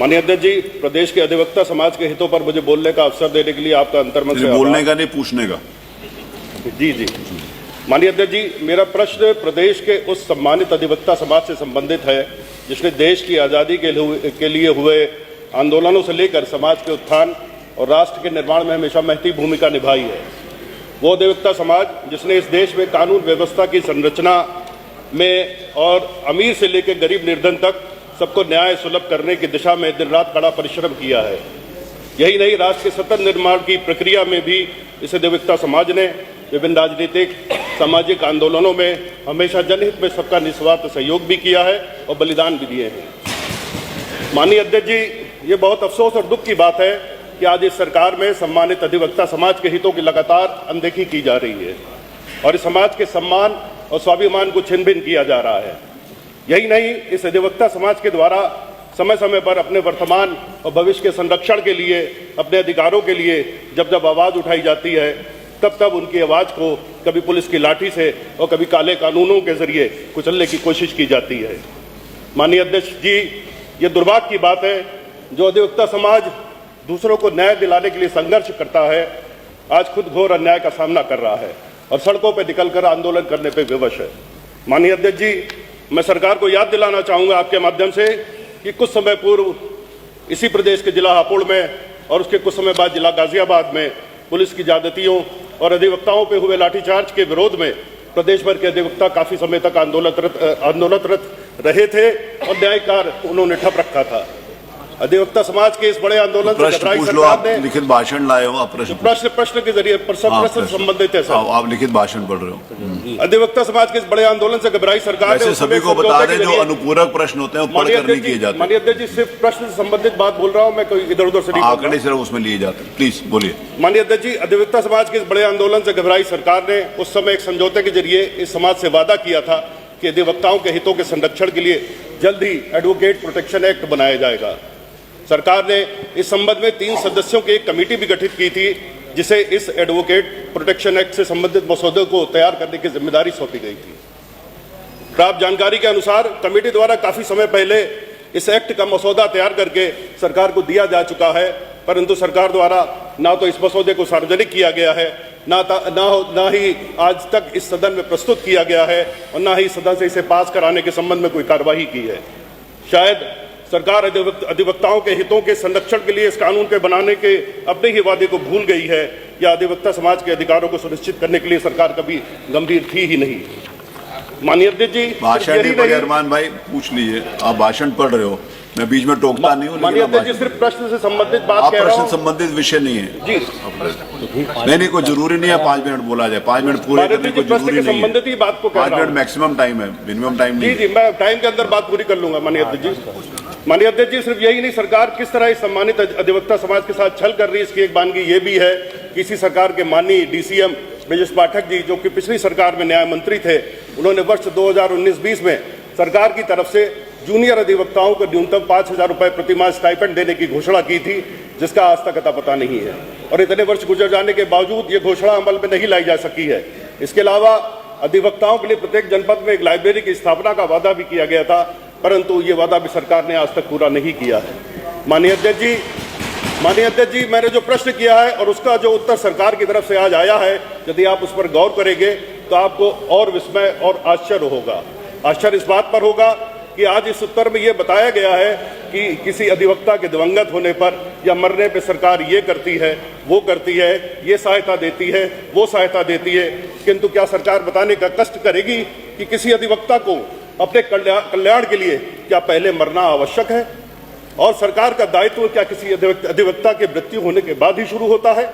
माननीय अध्यक्ष जी, प्रदेश के अधिवक्ता समाज के हितों पर मुझे बोलने का अवसर देने के लिए आपका अंतर्मन से बोलने का नहीं, पूछने का। जी। माननीय अध्यक्ष जी, मेरा प्रश्न प्रदेश के उस सम्मानित अधिवक्ता समाज से संबंधित है जिसने देश की आज़ादी के लिए हुए आंदोलनों से लेकर समाज के उत्थान और राष्ट्र के निर्माण में हमेशा महती भूमिका निभाई है। वो अधिवक्ता समाज जिसने इस देश में कानून व्यवस्था की संरचना में और अमीर से लेकर गरीब निर्धन तक सबको न्याय सुलभ करने की दिशा में दिन रात कड़ा परिश्रम किया है। यही नहीं, राष्ट्र के सतत निर्माण की प्रक्रिया में भी इस अधिवक्ता समाज ने विभिन्न राजनीतिक सामाजिक आंदोलनों में हमेशा जनहित में सबका निस्वार्थ सहयोग भी किया है और बलिदान भी दिए हैं। माननीय अध्यक्ष जी, ये बहुत अफसोस और दुख की बात है कि आज इस सरकार में सम्मानित अधिवक्ता समाज के हितों की लगातार अनदेखी की जा रही है और इस समाज के सम्मान और स्वाभिमान को छिन भिन किया जा रहा है। यही नहीं, इस अधिवक्ता समाज के द्वारा समय समय पर अपने वर्तमान और भविष्य के संरक्षण के लिए, अपने अधिकारों के लिए जब जब आवाज़ उठाई जाती है तब तब उनकी आवाज़ को कभी पुलिस की लाठी से और कभी काले कानूनों के जरिए कुचलने की कोशिश की जाती है। माननीय अध्यक्ष जी, ये दुर्भाग्य की बात है जो अधिवक्ता समाज दूसरों को न्याय दिलाने के लिए संघर्ष करता है, आज खुद घोर अन्याय का सामना कर रहा है और सड़कों पर निकलकर आंदोलन करने पर विवश है। माननीय अध्यक्ष जी, मैं सरकार को याद दिलाना चाहूँगा आपके माध्यम से कि कुछ समय पूर्व इसी प्रदेश के जिला हापुड़ में और उसके कुछ समय बाद जिला गाजियाबाद में पुलिस की ज्यादतियों और अधिवक्ताओं पर हुए लाठीचार्ज के विरोध में प्रदेश भर के अधिवक्ता काफ़ी समय तक आंदोलनरत रहे थे और न्याय कार्य उन्होंने ठप रखा था। अधिवक्ता समाज के इस बड़े आंदोलन से घबराई सरकार ने लिखित भाषण लाए हो आप, प्रश्न के जरिए प्रश्न संबंधित है सर। आप लिखित भाषण पढ़ रहे हो। अधिवक्ता समाज के इस बड़े आंदोलन से घबराई सरकार ने सभी को बता दें जो अनुपूरक प्रश्न होते हैं वो पढ़कर नहीं किए जाते। माननीय अध्यक्ष जी, सिर्फ प्रश्न से संबंधित बात बोल रहा हूँ मैं, कोई इधर उधर से नहीं। आंकड़े सिर्फ उसमें लिए जाते हैं, प्लीज बोलिए। माननीय अध्यक्ष जी, अधिवक्ता समाज के इस बड़े आंदोलन से घबराई सरकार ने उस समय एक समझौते के जरिए इस समाज से वादा किया था कि अधिवक्ताओं के हितों के संरक्षण के लिए जल्द ही एडवोकेट प्रोटेक्शन एक्ट बनाया जाएगा। सरकार ने इस संबंध में 3 सदस्यों की एक कमेटी भी गठित की थी जिसे इस एडवोकेट प्रोटेक्शन एक्ट से संबंधित मसौदे को तैयार करने की जिम्मेदारी सौंपी गई थी। प्राप्त जानकारी के अनुसार कमेटी द्वारा काफी समय पहले इस एक्ट का मसौदा तैयार करके सरकार को दिया जा चुका है, परंतु सरकार द्वारा ना तो इस मसौदे को सार्वजनिक किया गया है, ना ही आज तक इस सदन में प्रस्तुत किया गया है और ना ही सदन से इसे पास कराने के संबंध में कोई कार्यवाही की है। शायद सरकार अधिवक्ताओं के हितों के संरक्षण के लिए इस कानून के बनाने के अपने ही वादे को भूल गई है या अधिवक्ता समाज के अधिकारों को सुनिश्चित करने के लिए सरकार कभी गंभीर थी ही नहीं। माननीय अध्यक्ष जी, भाषण नहीं पढ़े, अरमान भाई पूछ लीजिए। आप भाषण पढ़ रहे हो, मैं बीच में टोकता नहीं हूँ। माननीय अध्यक्ष जी, सिर्फ प्रश्न से संबंधित बात कह रहा हूँ। प्रश्न संबंधित विषय नहीं है जी। नहीं, कोई जरूरी नहीं है 5 मिनट बोला जाए, 5 मिनट पूरे करने को जरूरी नहीं है। 5 मिनट मैक्सिमम टाइम है, मिनिमम टाइम नहीं। जी, मैं टाइम के अंदर बात पूरी कर लूंगा। माननीय अध्यक्ष जी, माननीय अध्यक्ष जी, सिर्फ यही नहीं, सरकार किस तरह इस सम्मानित अधिवक्ता समाज के साथ छल कर रही है इसकी एक बानगी ये भी है कि इसी सरकार के माननीय DCM ब्रजेश पाठक जी, जो कि पिछली सरकार में न्याय मंत्री थे, उन्होंने वर्ष 2019-20 में सरकार की तरफ से जूनियर अधिवक्ताओं को न्यूनतम 5,000 रुपये प्रतिमाह स्टाइपेंड देने की घोषणा की थी, जिसका आज तक अता पता नहीं है और इतने वर्ष गुजर जाने के बावजूद ये घोषणा अमल में नहीं लाई जा सकी है। इसके अलावा अधिवक्ताओं के लिए प्रत्येक जनपद में एक लाइब्रेरी की स्थापना का वादा भी किया गया था, परंतु ये वादा भी सरकार ने आज तक पूरा नहीं किया है। माननीय अध्यक्ष जी, मैंने जो प्रश्न किया है और उसका जो उत्तर सरकार की तरफ से आज आया है, यदि आप उस पर गौर करेंगे तो आपको और विस्मय और आश्चर्य होगा। आश्चर्य इस बात पर होगा कि आज इस उत्तर में ये बताया गया है कि किसी अधिवक्ता के दिवंगत होने पर या मरने पर सरकार ये करती है, वो करती है, ये सहायता देती है, वो सहायता देती है, किंतु क्या सरकार बताने का कष्ट करेगी कि किसी अधिवक्ता को अपने कल्याण के लिए क्या पहले मरना आवश्यक है और सरकार का दायित्व क्या किसी अधिवक्ता के मृत्यु होने के बाद ही शुरू होता है?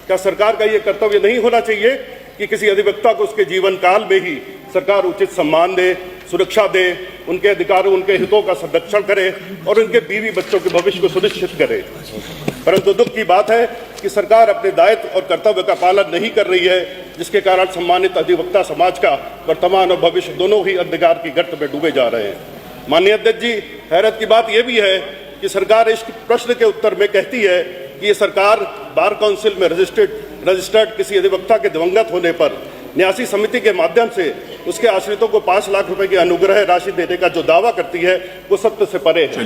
क्या सरकार का ये कर्तव्य नहीं होना चाहिए कि किसी अधिवक्ता को उसके जीवन काल में ही सरकार उचित सम्मान दे, सुरक्षा दे, उनके अधिकारों, उनके हितों का संरक्षण करे और उनके बीवी बच्चों के भविष्य को सुनिश्चित करे? परंतु दुख की बात है कि सरकार अपने दायित्व और कर्तव्य का पालन नहीं कर रही है, जिसके कारण सम्मानित अधिवक्ता समाज का वर्तमान और भविष्य दोनों ही अंधकार की गर्त में डूबे जा रहे हैं। माननीय अध्यक्ष जी, हैरत की बात यह भी है कि सरकार इस प्रश्न के उत्तर में कहती है कि ये सरकार बार काउंसिल में रजिस्टर्ड किसी अधिवक्ता के दिवंगत होने पर न्यासी समिति के माध्यम से उसके आश्रितों को 5 लाख रुपए की अनुग्रह राशि देने का जो दावा करती है वो सत्य से परे है।